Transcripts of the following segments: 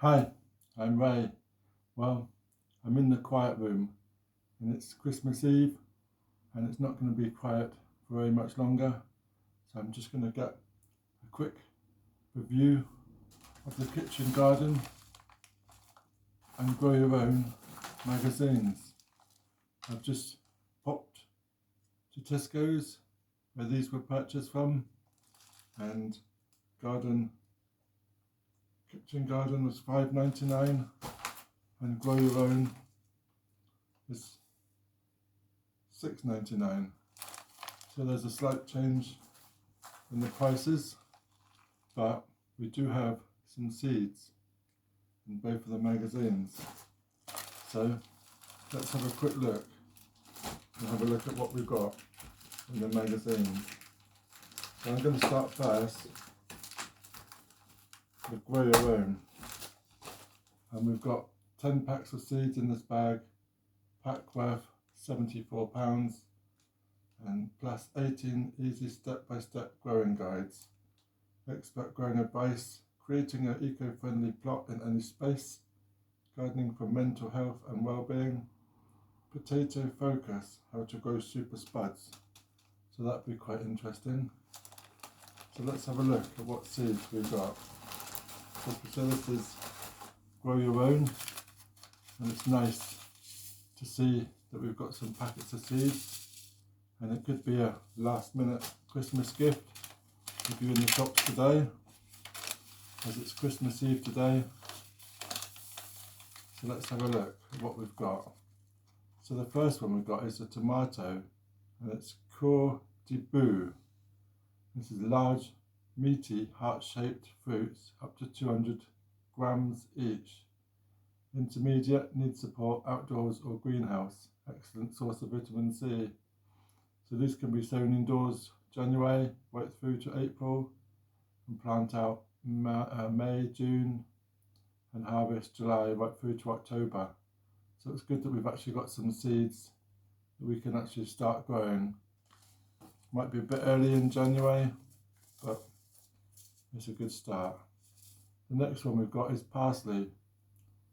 Hi, I'm Ray. Well, I'm in the quiet room and it's Christmas Eve and it's not going to be quiet for very much longer. So I'm just going to get a quick review of the kitchen garden and grow your own magazines. I've just popped to Tesco's where these were purchased from, and kitchen garden was $5.99 and grow your own is $6.99. So there's a slight change in the prices, but we do have some seeds in both of the magazines. So let's have a quick look and have a look at what we've got in the magazines. So I'm going to start first with Grow Your Own, and we've got 10 packs of seeds in this bag, pack worth £74, and plus 18 easy step-by-step growing guides, expert growing advice, creating an eco-friendly plot in any space, gardening for mental health and well-being, potato focus, how to grow super spuds. So that'd be quite interesting. So let's have a look at what seeds we've got. So this is Grow Your Own, and it's nice to see that we've got some packets of seeds, and it could be a last minute Christmas gift if you're in the shops today, as it's Christmas Eve today. So let's have a look at what we've got. So the first one we've got is a tomato, and it's Coeur de Boue. This is large, meaty, heart-shaped fruits, up to 200 grams each. Intermediate, needs support outdoors or greenhouse. Excellent source of vitamin C. So these can be sown indoors January right through to April, and plant out May, June, and harvest July right through to October. So it's good that we've actually got some seeds that we can actually start growing. Might be a bit early in January, but it's a good start. The next one we've got is parsley,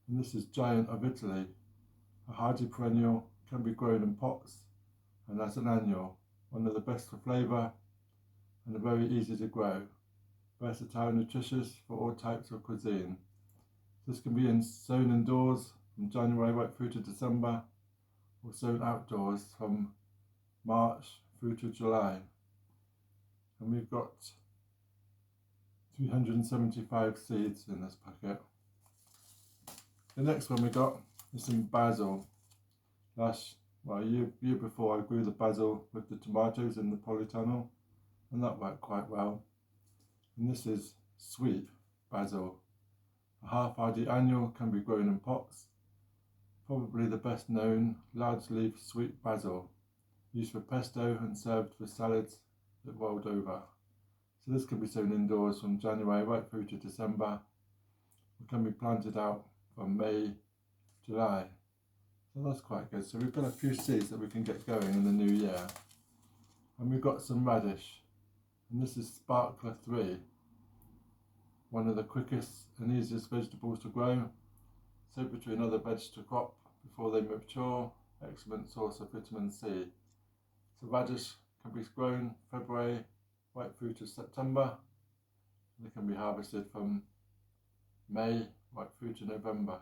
and this is Giant of Italy. A hardy perennial, can be grown in pots and as an annual. One of the best for flavour and very easy to grow. Versatile and nutritious for all types of cuisine. This can be sown indoors from January right through to December, or sown outdoors from March through to July. And we've got 375 seeds in this packet. The next one we got is some basil. A year before I grew the basil with the tomatoes in the polytunnel, and that worked quite well. And this is sweet basil. A half-hardy annual, can be grown in pots. Probably the best known large leaf sweet basil, used for pesto and served with salads the world over. So this can be sown indoors from January right through to December. It can be planted out from May, July. So that's quite good. So we've got a few seeds that we can get going in the new year. And we've got some radish. And this is Sparkler 3. One of the quickest and easiest vegetables to grow. So between other veg to crop before they mature. Excellent source of vitamin C. So radish can be grown February right through to September. They can be harvested from May right through to November.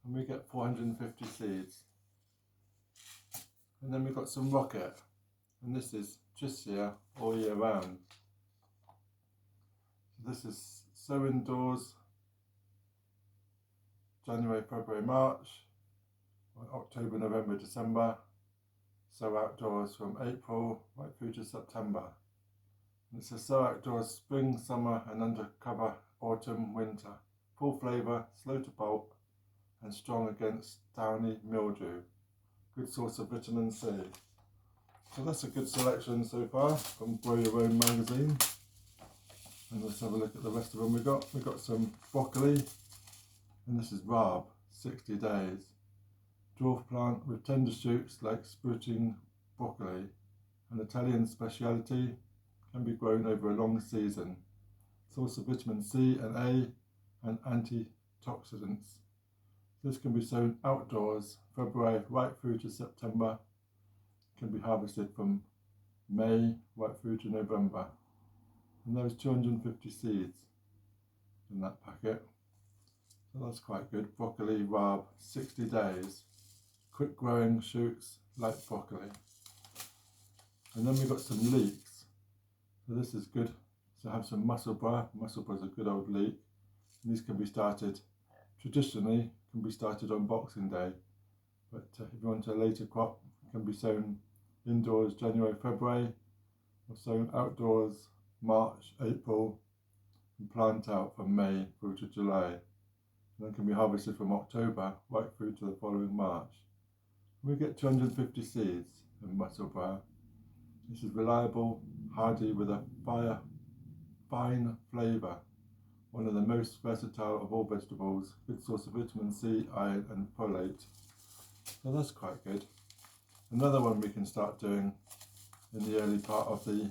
And we get 450 seeds. And then we've got some rocket, and this is Muscian all year round. This is sow indoors January, February, March, October, November, December. Sow outdoors from April right through to September. And it's a sow outdoors spring, summer, and undercover autumn, winter. Full flavour, slow to pulp, and strong against downy mildew. Good source of vitamin C. So that's a good selection so far from Grow Your Own magazine. And let's have a look at the rest of them. We've got some broccoli, and this is Rab, 60 days. Dwarf plant with tender shoots like sprouting broccoli. An Italian speciality, can be grown over a long season. Source of vitamin C and A and anti antioxidants. This can be sown outdoors February right through to September. Can be harvested from May right through to November. And there's 250 seeds in that packet. So that's quite good. Broccoli, rhubarb, 60 days. Quick growing shoots like broccoli. And then we've got some leeks. So this is good. So I have some musselburgh. Musselburgh is a good old leek. And these can be started, traditionally, can be started on Boxing Day. But if you want a later crop, it can be sown indoors January, February, or sown outdoors March, April, and plant out from May through to July. And then can be harvested from October right through to the following March. And we get 250 seeds in musselburgh. This is reliable, hardy with a fine flavour. One of the most versatile of all vegetables. Good source of vitamin C, iron and folate. So that's quite good. Another one we can start doing in the early part of the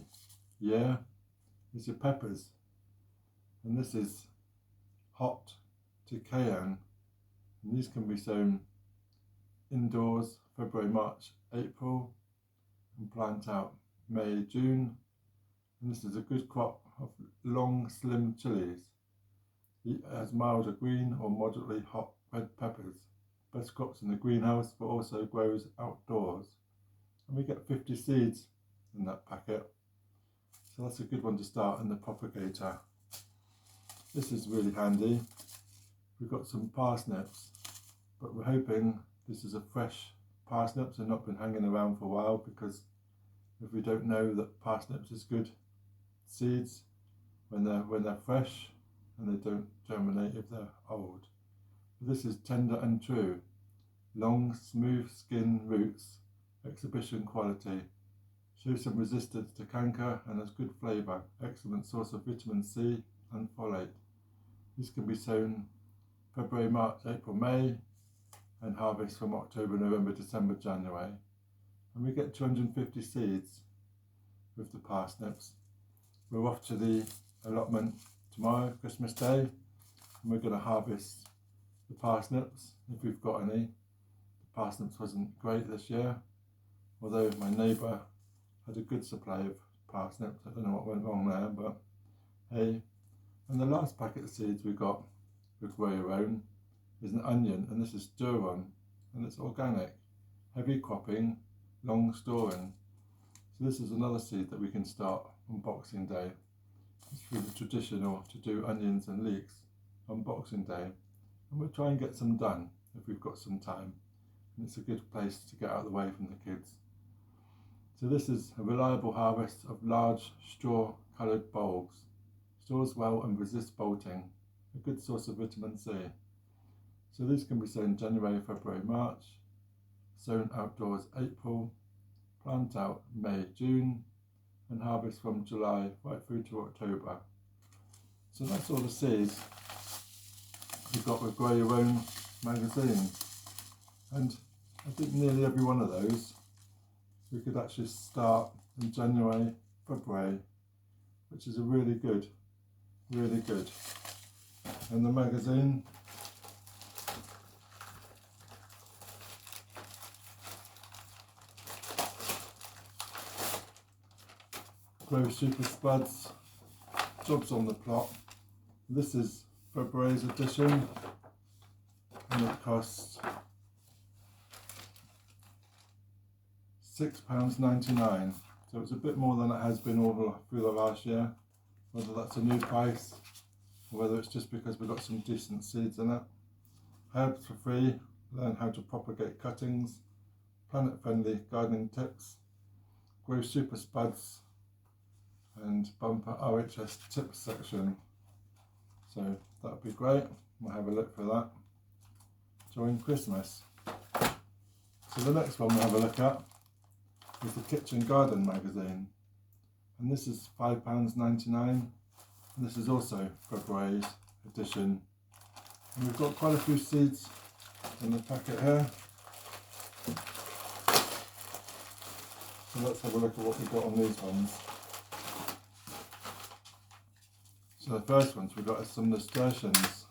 year is your peppers. And this is hot to cayenne. And these can be sown indoors February, March, April, and plant out May, June. And this is a good crop of long, slim chilies. It has milder green or moderately hot red peppers. Best crops in the greenhouse, but also grows outdoors. And we get 50 seeds in that packet. So that's a good one to start in the propagator. This is really handy. We've got some parsnips, but we're hoping this is a fresh parsnips and not been hanging around for a while, because if we don't know that parsnips is good seeds when they're fresh, and they don't germinate if they're old. But this is tender and true. Long, smooth skin roots, exhibition quality. Shows some resistance to canker and has good flavour. Excellent source of vitamin C and folate. This can be sown February, March, April, May, and harvest from October, November, December, January. And we get 250 seeds with the parsnips. We're off to the allotment tomorrow, Christmas Day, and we're going to harvest the parsnips if we've got any. The parsnips wasn't great this year, although my neighbour had a good supply of parsnips. I don't know what went wrong there, but hey. And the last packet of seeds we got, we grow your own, is an onion, and this is durum, and it's organic, heavy cropping, long storing. So this is another seed that we can start on Boxing Day. It's really traditional to do onions and leeks on Boxing Day, and we'll try and get some done if we've got some time, and it's a good place to get out of the way from the kids. So this is a reliable harvest of large straw coloured bulbs. Stores well and resists bolting, a good source of vitamin C. So these can be sown January, February, March, sown outdoors April, plant out May, June, and harvest from July right through to October. So that's all the seeds we've got with Grow Your Own magazine. And I think nearly every one of those we could actually start in January, February, which is a really good. And the magazine, Grow Super Spuds, Jobs on the Plot. This is February's edition, and it costs £6.99. So it's a bit more than it has been all through the last year. Whether that's a new price or whether it's just because we've got some decent seeds in it. Herbs for free, learn how to propagate cuttings, planet friendly gardening tips, Grow Super Spuds, and bumper RHS tips section. So that would be great. We'll have a look for that during Christmas. So the next one we'll have a look at is the Kitchen Garden magazine. And this is £5.99, and this is also February's edition. And we've got quite a few seeds in the packet here. So let's have a look at what we've got on these ones. So the first ones we've got is some nasturtiums.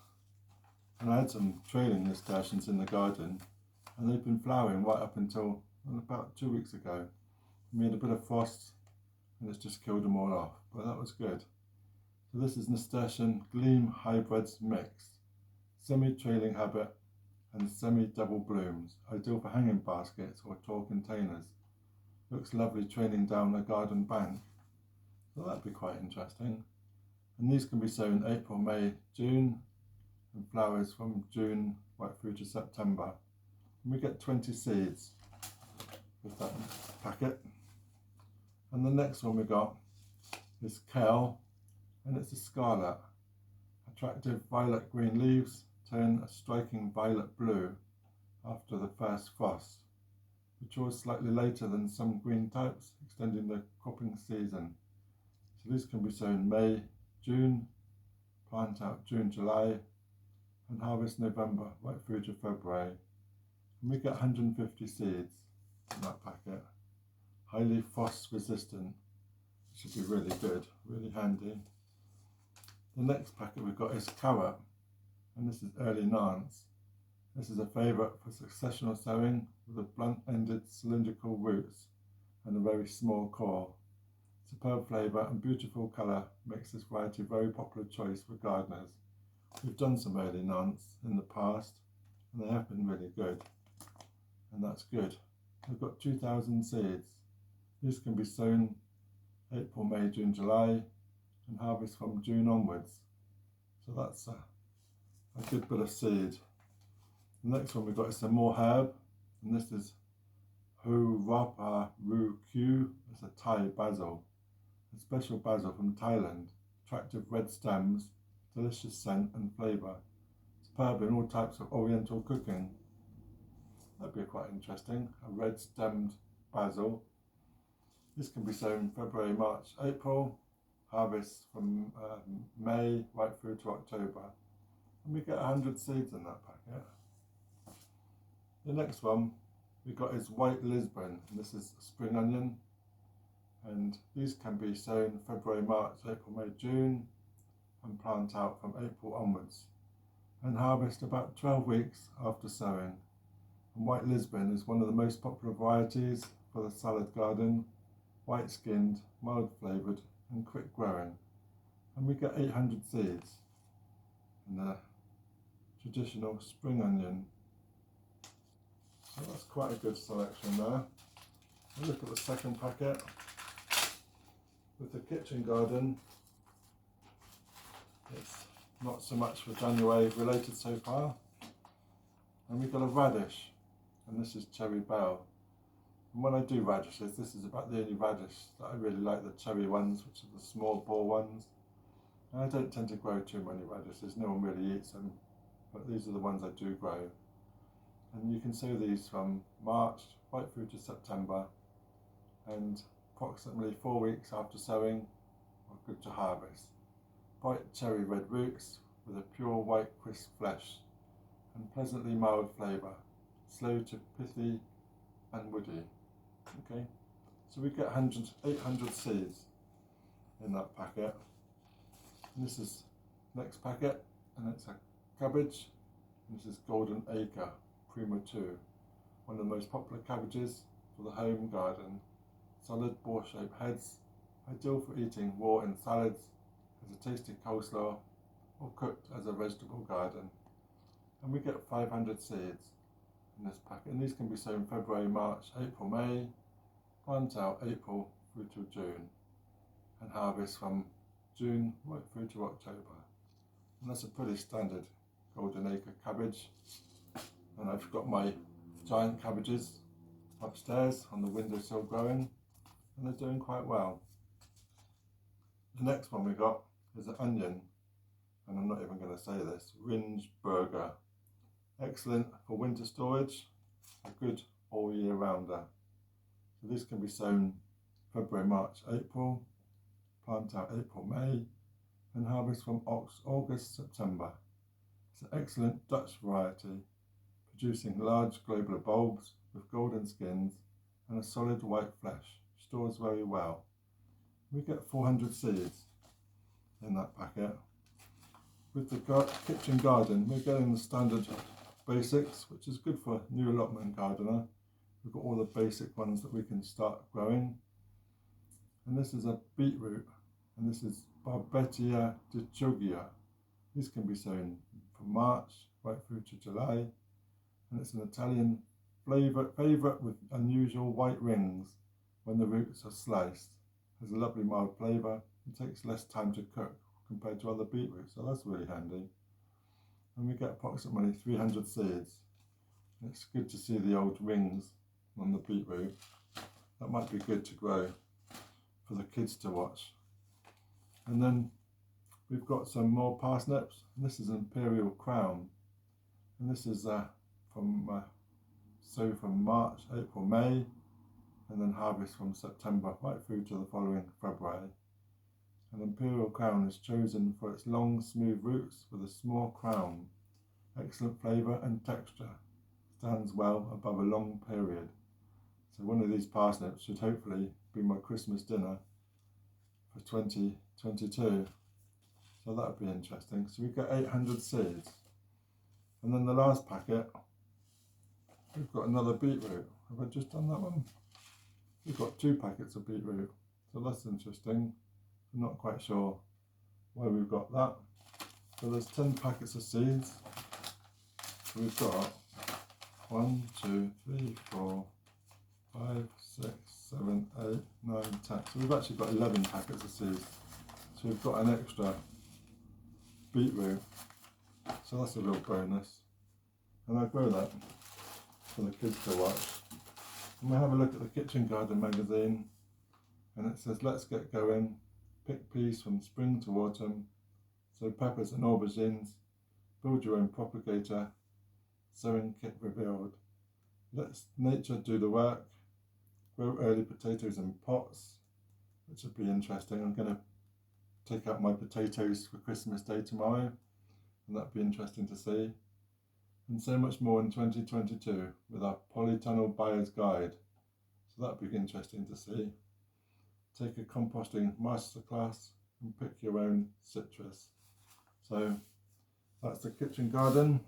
And I had some trailing nasturtiums in the garden, and they've been flowering right up until about 2 weeks ago. We had a bit of frost and it's just killed them all off, but that was good. So this is nasturtium gleam hybrids mix, semi-trailing habit and semi-double blooms, ideal for hanging baskets or tall containers. Looks lovely trailing down a garden bank, so that'd be quite interesting. And these can be sown April, May, June, and flowers from June right through to September. And we get 20 seeds with that packet. And the next one we got is kale, and it's a scarlet. Attractive violet green leaves turn a striking violet blue after the first frost. Matures slightly later than some green types, extending the cropping season. So these can be sown May, June, plant out June, July, and harvest November right through to February. And we get 150 seeds in that packet. Highly frost resistant. Should be really good, really handy. The next packet we've got is carrot, and this is early Nance. This is a favourite for successional sowing with a blunt-ended cylindrical roots and a very small core. Superb flavour and beautiful colour makes this variety a very popular choice for gardeners. We've done some early Nance in the past and they have been really good, and that's good. We've got 2,000 seeds. These can be sown April, May, June, July, and harvest from June onwards. So that's a good bit of seed. The next one we've got is some more herb, and this is Ho Rapa Ru Q. It's a Thai basil, a special basil from Thailand. Attractive red stems, delicious scent and flavour. Superb in all types of oriental cooking. That'd be quite interesting, a red stemmed basil. This can be sown February, March, April, harvest from May right through to October. And we get 100 seeds in that packet. The next one we got is white Lisbon, and this is spring onion. And these can be sown February, March, April, May, June, and plant out from April onwards. And harvest about 12 weeks after sowing. And white Lisbon is one of the most popular varieties for the salad garden. White skinned, mild flavoured and quick growing. And we get 800 seeds in the traditional spring onion. So that's quite a good selection there. We'll look at the second packet with the kitchen garden. It's not so much for January related so far. And we've got a radish, and this is cherry bell. And when I do radishes, this is about the only radish that I really like, the cherry ones, which are the small bore ones. And I don't tend to grow too many radishes, no one really eats them, but these are the ones I do grow. And you can sow these from March right through to September, and approximately 4 weeks after sowing are good to harvest. Bright cherry red roots with a pure white crisp flesh and pleasantly mild flavour, slow to pithy and woody. Okay, so we get 800 seeds in that packet. And this is next packet, and it's a cabbage. This is Golden Acre Prima 2, one of the most popular cabbages for the home garden. Solid ball-shaped heads, ideal for eating raw in salads, as a tasty coleslaw, or cooked as a vegetable garden. And we get 500 seeds in this packet, and these can be sown February, March, April, May, plant out April through to June, and harvest from June right through to October. And that's a pretty standard Golden Acre cabbage. And I've got my giant cabbages upstairs on the windowsill growing, and they're doing quite well. The next one we got is an onion, and I'm not even going to say this, Ringe Burger. Excellent for winter storage, a good all year rounder. So this can be sown February, March, April, plant out April, May, and harvest from August, September. It's an excellent Dutch variety, producing large globular bulbs with golden skins and a solid white flesh. Stores very well. We get 400 seeds in that packet. with the kitchen garden, we're getting the standard basics, which is good for a new allotment gardener. We've got all the basic ones that we can start growing. And this is a beetroot, and this is Barbetia de Chuggia. This can be sown from March right through to July, and it's an Italian favourite with unusual white rings when the roots are sliced. Has a lovely mild flavour and takes less time to cook compared to other beetroots, so that's really handy. And we get approximately 300 seeds. It's good to see the old rings on the beetroot. That might be good to grow for the kids to watch. And then we've got some more parsnips. This is Imperial Crown, and this is from March, April, May, and then harvest from September right through to the following February. And Imperial Crown is chosen for its long, smooth roots with a small crown. Excellent flavour and texture. Stands well above a long period. So one of these parsnips should hopefully be my Christmas dinner for 2022. So that would be interesting. So we've got 800 seeds. And then the last packet, we've got another beetroot. Have I just done that one? We've got 2 packets of beetroot. So that's interesting. I'm not quite sure why we've got that. So there's 10 packets of seeds. So we've got 1, 2, 3, 4, 5, 6, 7, 8, 9, 10. So we've actually got 11 packets of seeds. So we've got an extra beetroot. So that's a real bonus. And I grow that for the kids to watch. And we'll have a look at the Kitchen Garden magazine. And it says, let's get going. Pick peas from spring to autumn. Sow peppers and aubergines. Build your own propagator. Sowing kit revealed. Let nature do the work. Grow early potatoes in pots, which would be interesting. I'm going to take out my potatoes for Christmas Day tomorrow, and that'd be interesting to see. And so much more in 2022 with our Polytunnel Buyer's Guide. So that'd be interesting to see. Take a composting masterclass and pick your own citrus. So that's the Kitchen Garden,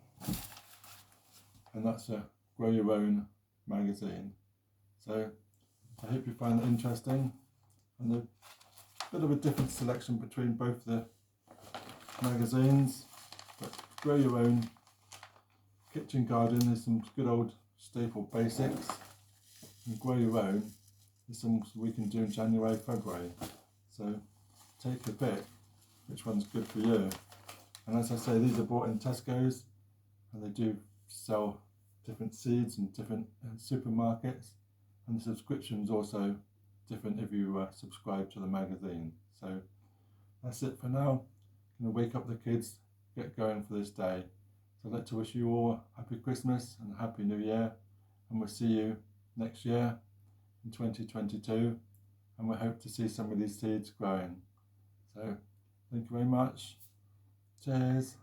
and that's a Grow Your Own magazine. So I hope you find it interesting, and a bit of a different selection between both the magazines. But Grow Your Own Kitchen Garden is some good old staple basics, and Grow Your Own is some we can do in January, February. So take a pick which one's good for you. And as I say, these are bought in Tesco's, and they do sell different seeds in different supermarkets, and the subscription's also different if you subscribe to the magazine. So that's it for now. I'm going to wake up the kids, get going for this day. So I'd like to wish you all a happy Christmas and a happy New Year, and we'll see you next year in 2022, and we hope to see some of these seeds growing. So thank you very much. Cheers.